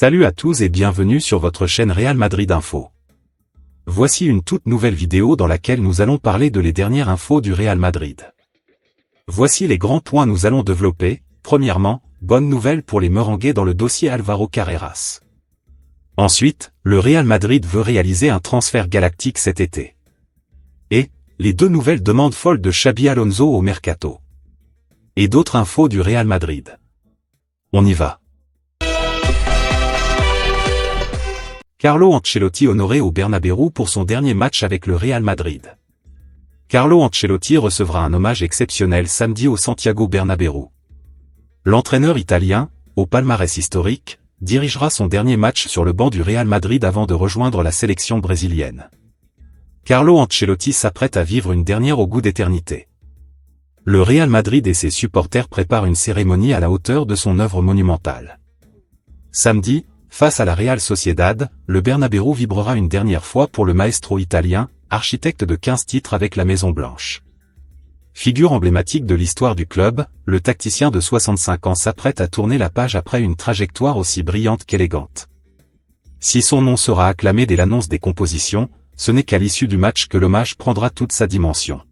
Salut à tous et bienvenue sur votre chaîne Real Madrid Info. Voici une toute nouvelle vidéo dans laquelle nous allons parler de les dernières infos du Real Madrid. Voici les grands points nous allons développer. Premièrement, bonne nouvelle pour les Merengues dans le dossier Álvaro Carreras. Ensuite, le Real Madrid veut réaliser un transfert galactique cet été. Et, les deux nouvelles demandes folles de Xabi Alonso au mercato. Et d'autres infos du Real Madrid. On y va. Carlo Ancelotti honoré au Bernabéu pour son dernier match avec le Real Madrid. Carlo Ancelotti recevra un hommage exceptionnel samedi au Santiago Bernabéu. L'entraîneur italien, au palmarès historique, dirigera son dernier match sur le banc du Real Madrid avant de rejoindre la sélection brésilienne. Carlo Ancelotti s'apprête à vivre une dernière au goût d'éternité. Le Real Madrid et ses supporters préparent une cérémonie à la hauteur de son œuvre monumentale. Samedi, face à la Real Sociedad, le Bernabéu vibrera une dernière fois pour le maestro italien, architecte de 15 titres avec la Maison Blanche. Figure emblématique de l'histoire du club, le tacticien de 65 ans s'apprête à tourner la page après une trajectoire aussi brillante qu'élégante. Si son nom sera acclamé dès l'annonce des compositions, ce n'est qu'à l'issue du match que l'hommage prendra toute sa dimension.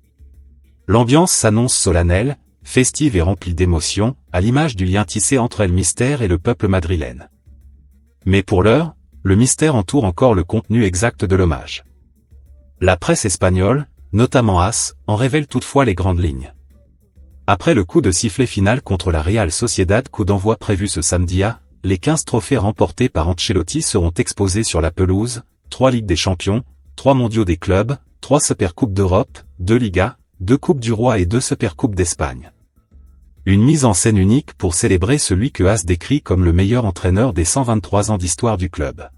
L'ambiance s'annonce solennelle, festive et remplie d'émotions, à l'image du lien tissé entre El Mister et le peuple madrilène. Mais pour l'heure, le mystère entoure encore le contenu exact de l'hommage. La presse espagnole, notamment AS, en révèle toutefois les grandes lignes. Après le coup de sifflet final contre la Real Sociedad, coup d'envoi prévu ce samedi à, les 15 trophées remportés par Ancelotti seront exposés sur la pelouse, 3 Ligues des Champions, 3 Mondiaux des clubs, 3 Supercoupes d'Europe, 2 Ligas, 2 Coupes du Roi et 2 Supercoupes d'Espagne. Une mise en scène unique pour célébrer celui que AS décrit comme le meilleur entraîneur des 123 ans d'histoire du club.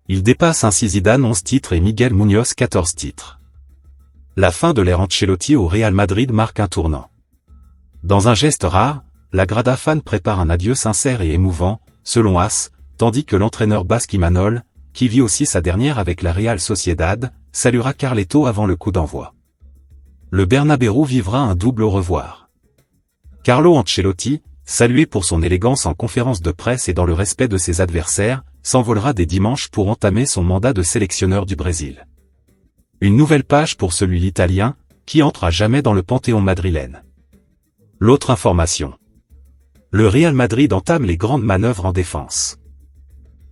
Il dépasse ainsi Zidane 11 titres et Miguel Muñoz 14 titres. La fin de l'ère Ancelotti au Real Madrid marque un tournant. Dans un geste rare, la Grada fan prépare un adieu sincère et émouvant, selon AS, tandis que l'entraîneur basque Imanol, qui vit aussi sa dernière avec la Real Sociedad, saluera Carleto avant le coup d'envoi. Le Bernabéu vivra un double au revoir. Carlo Ancelotti, salué pour son élégance en conférence de presse et dans le respect de ses adversaires, s'envolera dès dimanche pour entamer son mandat de sélectionneur du Brésil. Une nouvelle page pour celui l'Italien, qui entre à jamais dans le panthéon madrilène. L'autre information. Le Real Madrid entame les grandes manœuvres en défense.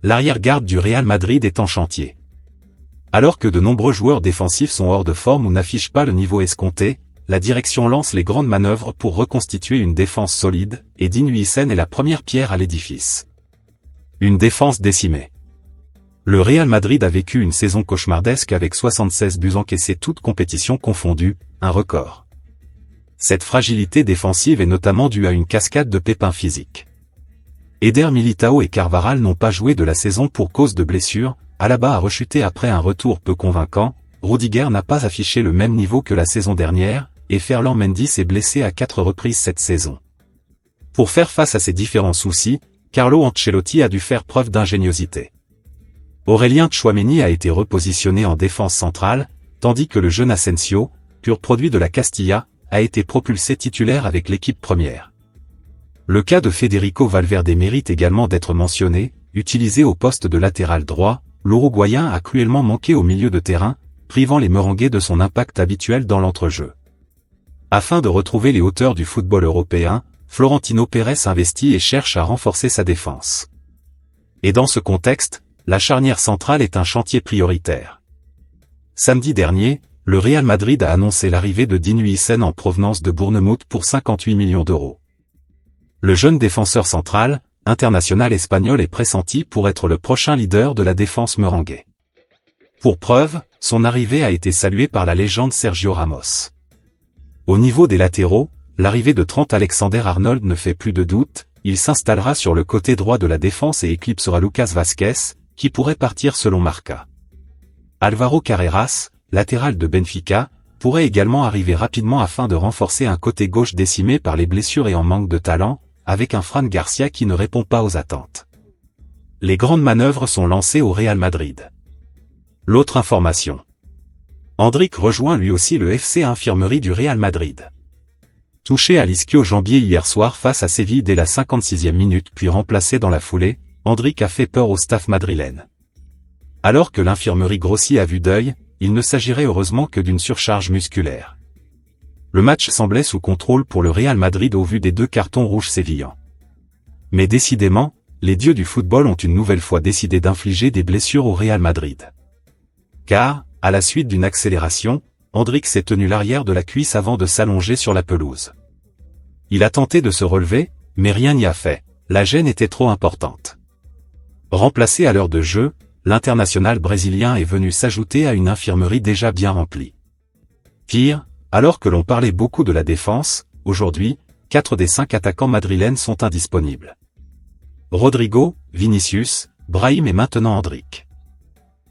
L'arrière-garde du Real Madrid est en chantier. Alors que de nombreux joueurs défensifs sont hors de forme ou n'affichent pas le niveau escompté, la direction lance les grandes manœuvres pour reconstituer une défense solide, et Dean Huijsen est la première pierre à l'édifice. Une défense décimée. Le Real Madrid a vécu une saison cauchemardesque avec 76 buts encaissés toutes compétitions confondues, un record. Cette fragilité défensive est notamment due à une cascade de pépins physiques. Eder Militao et Carvajal n'ont pas joué de la saison pour cause de blessures, Alaba a rechuté après un retour peu convaincant, Rudiger n'a pas affiché le même niveau que la saison dernière, et Ferland Mendy est blessé à 4 reprises cette saison. Pour faire face à ces différents soucis, Carlo Ancelotti a dû faire preuve d'ingéniosité. Aurélien Tchouaméni a été repositionné en défense centrale, tandis que le jeune Asensio, pur produit de la Castilla, a été propulsé titulaire avec l'équipe première. Le cas de Federico Valverde mérite également d'être mentionné, utilisé au poste de latéral droit, l'Uruguayen a cruellement manqué au milieu de terrain, privant les Merengues de son impact habituel dans l'entrejeu. Afin de retrouver les hauteurs du football européen, Florentino Pérez investit et cherche à renforcer sa défense. Et dans ce contexte, la charnière centrale est un chantier prioritaire. Samedi dernier, le Real Madrid a annoncé l'arrivée de Dean Huijsen en provenance de Bournemouth pour 58 millions d'euros. Le jeune défenseur central, international espagnol est pressenti pour être le prochain leader de la défense merengue. Pour preuve, son arrivée a été saluée par la légende Sergio Ramos. Au niveau des latéraux, l'arrivée de Trent Alexander-Arnold ne fait plus de doute, il s'installera sur le côté droit de la défense et éclipsera Lucas Vázquez, qui pourrait partir selon Marca. Álvaro Carreras, latéral de Benfica, pourrait également arriver rapidement afin de renforcer un côté gauche décimé par les blessures et en manque de talent, avec un Fran Garcia qui ne répond pas aux attentes. Les grandes manœuvres sont lancées au Real Madrid. L'autre information. Endrick rejoint lui aussi le FC Infirmerie du Real Madrid. Touché à l'ischio-jambier hier soir face à Séville dès la 56e minute puis remplacé dans la foulée, Endrick a fait peur au staff madrilène. Alors que l'infirmerie grossit à vue d'œil, il ne s'agirait heureusement que d'une surcharge musculaire. Le match semblait sous contrôle pour le Real Madrid au vu des 2 cartons rouges sévillants. Mais décidément, les dieux du football ont une nouvelle fois décidé d'infliger des blessures au Real Madrid. Car, à la suite d'une accélération, Endrick s'est tenu l'arrière de la cuisse avant de s'allonger sur la pelouse. Il a tenté de se relever, mais rien n'y a fait, la gêne était trop importante. Remplacé à l'heure de jeu, l'international brésilien est venu s'ajouter à une infirmerie déjà bien remplie. Pire, alors que l'on parlait beaucoup de la défense, aujourd'hui, 4 des 5 attaquants madrilènes sont indisponibles. Rodrigo, Vinicius, Brahim et maintenant Endrick.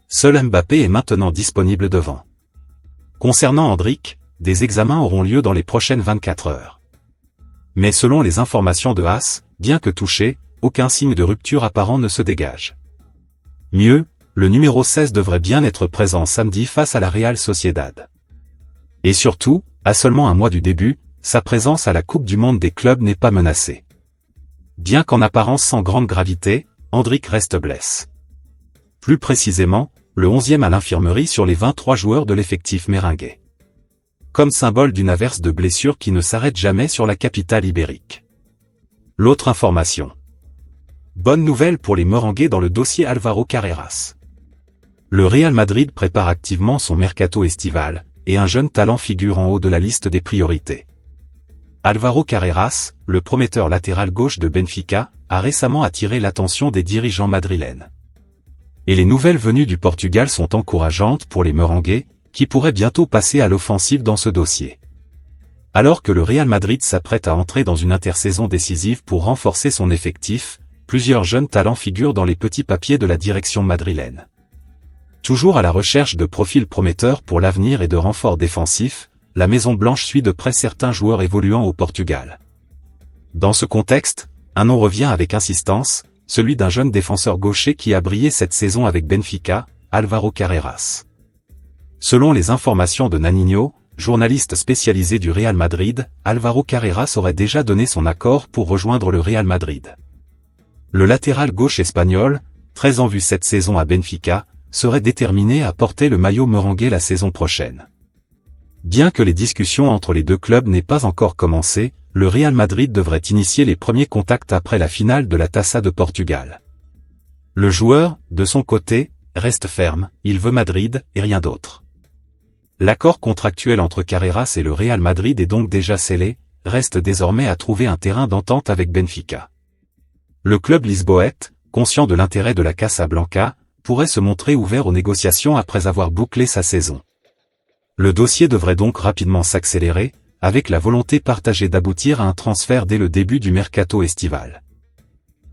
Seul Mbappé est maintenant disponible devant. Concernant Endrick, des examens auront lieu dans les prochaines 24 heures. Mais selon les informations de AS, bien que touché, aucun signe de rupture apparent ne se dégage. Mieux, le numéro 16 devrait bien être présent samedi face à la Real Sociedad. Et surtout, à seulement un mois du début, sa présence à la Coupe du Monde des clubs n'est pas menacée. Bien qu'en apparence sans grande gravité, Endrick reste blessé. Plus précisément, le 11e à l'infirmerie sur les 23 joueurs de l'effectif merengue. Comme symbole d'une averse de blessures qui ne s'arrête jamais sur la capitale ibérique. L'autre information. Bonne nouvelle pour les merengues dans le dossier Álvaro Carreras. Le Real Madrid prépare activement son mercato estival, et un jeune talent figure en haut de la liste des priorités. Álvaro Carreras, le prometteur latéral gauche de Benfica, a récemment attiré l'attention des dirigeants madrilènes. Et les nouvelles venues du Portugal sont encourageantes pour les merengues, qui pourraient bientôt passer à l'offensive dans ce dossier. Alors que le Real Madrid s'apprête à entrer dans une intersaison décisive pour renforcer son effectif, plusieurs jeunes talents figurent dans les petits papiers de la direction madrilène. Toujours à la recherche de profils prometteurs pour l'avenir et de renforts défensifs, la Maison-Blanche suit de près certains joueurs évoluant au Portugal. Dans ce contexte, un nom revient avec insistance, celui d'un jeune défenseur gaucher qui a brillé cette saison avec Benfica, Álvaro Carreras. Selon les informations de Naninho, journaliste spécialisé du Real Madrid, Álvaro Carreras aurait déjà donné son accord pour rejoindre le Real Madrid. Le latéral gauche espagnol, très en vue cette saison à Benfica, serait déterminé à porter le maillot merengue la saison prochaine. Bien que les discussions entre les deux clubs n'aient pas encore commencé, le Real Madrid devrait initier les premiers contacts après la finale de la Taça de Portugal. Le joueur, de son côté, reste ferme, il veut Madrid et rien d'autre. L'accord contractuel entre Carreras et le Real Madrid est donc déjà scellé, reste désormais à trouver un terrain d'entente avec Benfica. Le club lisboète, conscient de l'intérêt de la Casablanca, pourrait se montrer ouvert aux négociations après avoir bouclé sa saison. Le dossier devrait donc rapidement s'accélérer, avec la volonté partagée d'aboutir à un transfert dès le début du mercato estival.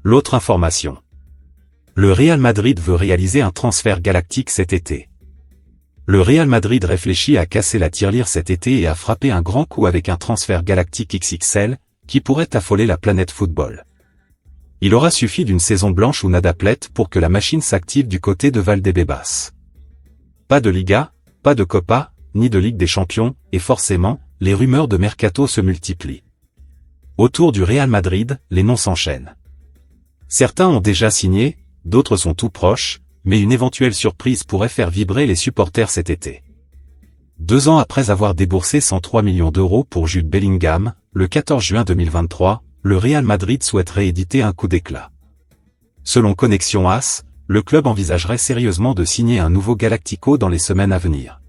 L'autre information. Le Real Madrid veut réaliser un transfert galactique cet été. Le Real Madrid réfléchit à casser la tirelire cet été et à frapper un grand coup avec un transfert galactique XXL, qui pourrait affoler la planète football. Il aura suffi d'une saison blanche ou nadaplète pour que la machine s'active du côté de Valdebebas. Pas de Liga, pas de Copa, ni de Ligue des Champions, et forcément, les rumeurs de mercato se multiplient. Autour du Real Madrid, les noms s'enchaînent. Certains ont déjà signé, d'autres sont tout proches, mais une éventuelle surprise pourrait faire vibrer les supporters cet été. 2 ans après avoir déboursé 103 millions d'euros pour Jude Bellingham, le 14 juin 2023, le Real Madrid souhaite rééditer un coup d'éclat. Selon Connexion AS, le club envisagerait sérieusement de signer un nouveau Galactico dans les semaines à venir.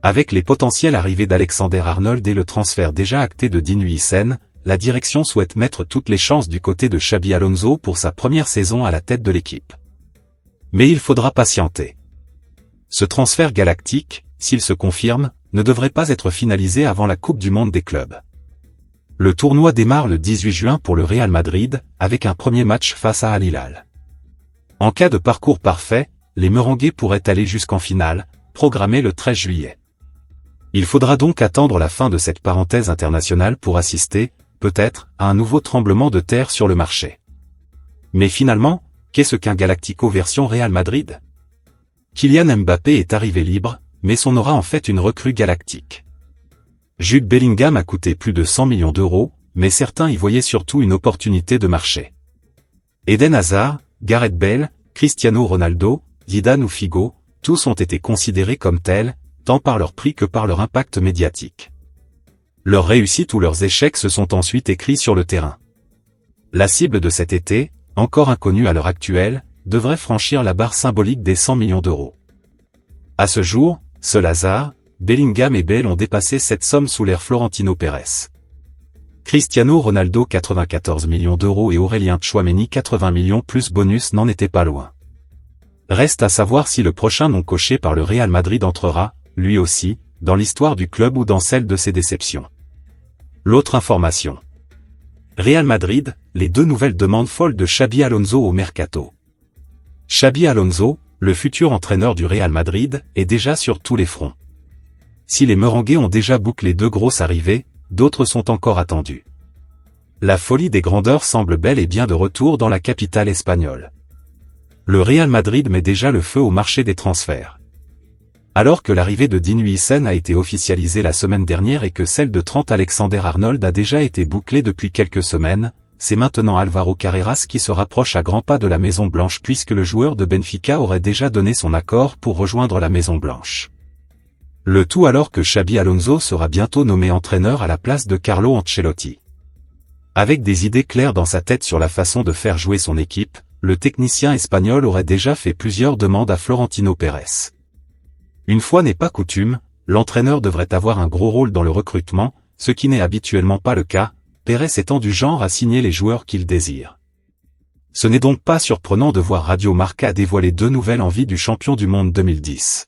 Avec les potentielles arrivées d'Alexander-Arnold et le transfert déjà acté de Dean Huijsen, la direction souhaite mettre toutes les chances du côté de Xabi Alonso pour sa première saison à la tête de l'équipe. Mais il faudra patienter. Ce transfert galactique, s'il se confirme, ne devrait pas être finalisé avant la Coupe du Monde des clubs. Le tournoi démarre le 18 juin pour le Real Madrid, avec un premier match face à Al Hilal. En cas de parcours parfait, les merengues pourraient aller jusqu'en finale, programmée le 13 juillet. Il faudra donc attendre la fin de cette parenthèse internationale pour assister, peut-être, à un nouveau tremblement de terre sur le marché. Mais finalement, qu'est-ce qu'un Galactico version Real Madrid? Kylian Mbappé est arrivé libre, mais son aura en fait une recrue galactique. Jude Bellingham a coûté plus de 100 millions d'euros, mais certains y voyaient surtout une opportunité de marché. Eden Hazard, Gareth Bale, Cristiano Ronaldo, Zidane ou Figo, tous ont été considérés comme tels, tant par leur prix que par leur impact médiatique. Leurs réussites ou leurs échecs se sont ensuite écrits sur le terrain. La cible de cet été, encore inconnue à l'heure actuelle, devrait franchir la barre symbolique des 100 millions d'euros. À ce jour, seul Hazard, Bellingham et Bale ont dépassé cette somme sous l'ère Florentino Pérez. Cristiano Ronaldo 94 millions d'euros et Aurélien Tchouaméni 80 millions plus bonus n'en étaient pas loin. Reste à savoir si le prochain nom coché par le Real Madrid entrera, lui aussi, dans l'histoire du club ou dans celle de ses déceptions. L'autre information. Real Madrid, les deux nouvelles demandes folles de Xabi Alonso au mercato. Xabi Alonso, le futur entraîneur du Real Madrid, est déjà sur tous les fronts. Si les Merengues ont déjà bouclé deux grosses arrivées, d'autres sont encore attendues. La folie des grandeurs semble bel et bien de retour dans la capitale espagnole. Le Real Madrid met déjà le feu au marché des transferts. Alors que l'arrivée de Dean Huijsen a été officialisée la semaine dernière et que celle de Trent Alexander-Arnold a déjà été bouclée depuis quelques semaines, c'est maintenant Álvaro Carreras qui se rapproche à grands pas de la Maison Blanche puisque le joueur de Benfica aurait déjà donné son accord pour rejoindre la Maison Blanche. Le tout alors que Xabi Alonso sera bientôt nommé entraîneur à la place de Carlo Ancelotti. Avec des idées claires dans sa tête sur la façon de faire jouer son équipe, le technicien espagnol aurait déjà fait plusieurs demandes à Florentino Pérez. Une fois n'est pas coutume, l'entraîneur devrait avoir un gros rôle dans le recrutement, ce qui n'est habituellement pas le cas, Pérez étant du genre à signer les joueurs qu'il désire. Ce n'est donc pas surprenant de voir Radio Marca dévoiler deux nouvelles envies du champion du monde 2010.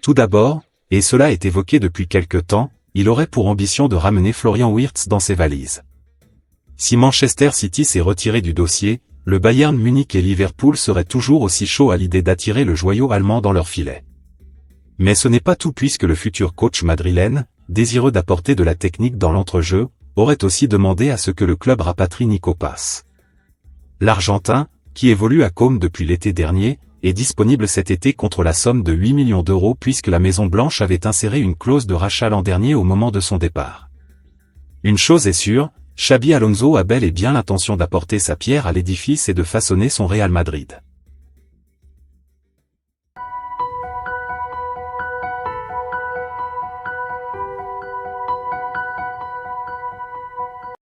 Tout d'abord, et cela est évoqué depuis quelque temps, il aurait pour ambition de ramener Florian Wirtz dans ses valises. Si Manchester City s'est retiré du dossier, le Bayern Munich et Liverpool seraient toujours aussi chauds à l'idée d'attirer le joyau allemand dans leur filet. Mais ce n'est pas tout puisque le futur coach madrilène, désireux d'apporter de la technique dans l'entrejeu, aurait aussi demandé à ce que le club rapatrie Nico Paz. L'Argentin, qui évolue à Côme depuis l'été dernier, est disponible cet été contre la somme de 8 millions d'euros puisque la Maison Blanche avait inséré une clause de rachat l'an dernier au moment de son départ. Une chose est sûre, Xabi Alonso a bel et bien l'intention d'apporter sa pierre à l'édifice et de façonner son Real Madrid.